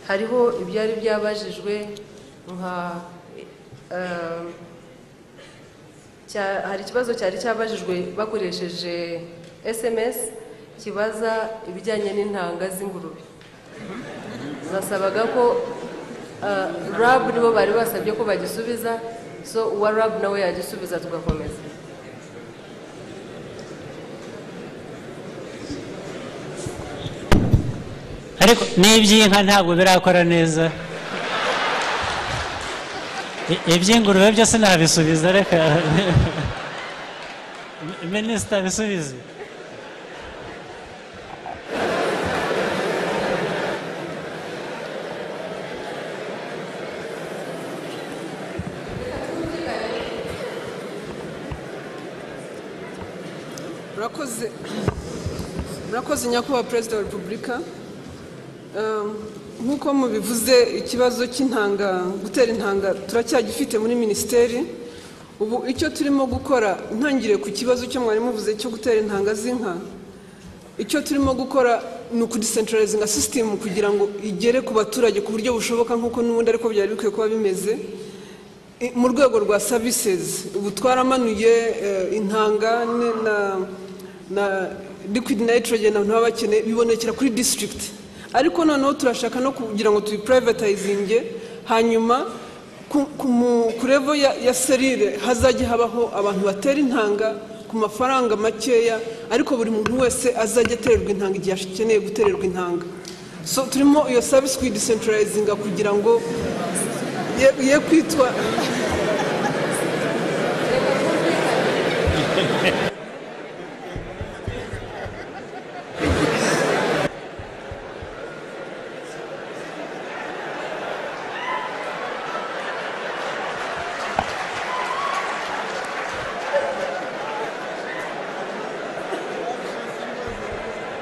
hariho ibyari byabajijwe nka hari ikibazo cyari cyabajijwe bakoresheje SMS kibaza ibijyanye n'intanga z'ingurube. Nasabaga ko RAB nibo bari basabye ko bagisubiza, so uwa RAB nawe yagisubiza tugakomeza. Ariko n'iby'inka ntabwo birakora neza. Iby'ingurube byose nabisubiza, reka Minisita bisubize. Murakoze nyakubahwa Perezida wa Repubulika. Nk'uko mubivuze, ikibazo cy'intanga, gutera intanga turacyagifite muri minisiteri. Ubu icyo turimo gukora, ntangire ku kibazo cyo mwari muvuze cyo gutera intanga z'inka, icyo turimo gukora ni ukudecentralizinga system kugira ngo igere ku baturage ku buryo bushoboka nk'uko n'ubundi ariko byari bikwiye kuba bimeze. Mu rwego rwa services ubu twaramanuye intanga na liquid nitrogen abantu baba bakeneye bibonekera kuri district, ariko noneho turashaka no kugira ngo tubiprivatizinge, hanyuma ku level ya serire hazajya habaho abantu batera intanga ku mafaranga makeya, ariko buri muntu wese azajya atererwa intanga igihe akeneye gutererwa intanga. So turimo iyo service kuyidecentralizinga kugira ngo ye kwitwa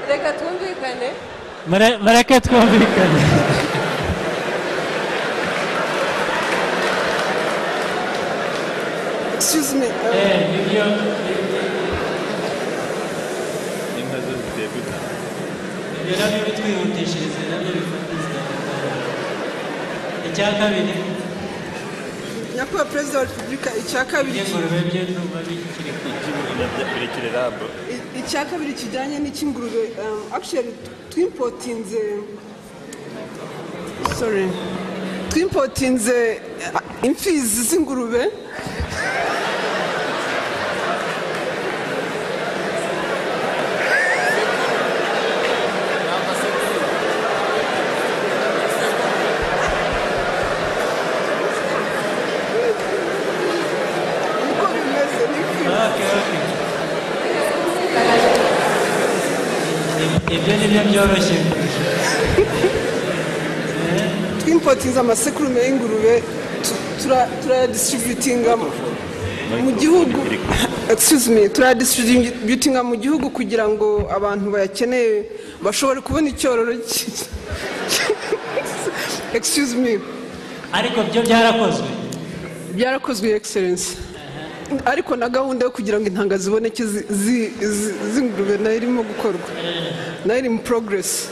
Reka twumvikane. Mureke twumvikane. Excuse me. Nyakubahwa Perezida wa Repubulika, icya kabiri kijyanye n'icy'ingurube, actually twimpotinze imfizi z'ingurube. Twimpotinze amasekurume y'ingurube turayadistributinga mu gihugu, turayadistributinga mu gihugu kugira ngo abantu bayakeneye bashobore kubona icyororo. Excuse me. Ariko byo byarakozwe Excellency. Ariko na gahunda yo kugira ngo intanga ziboneke z'ingurube nayo irimo gukorwa, nayo iri mu progress.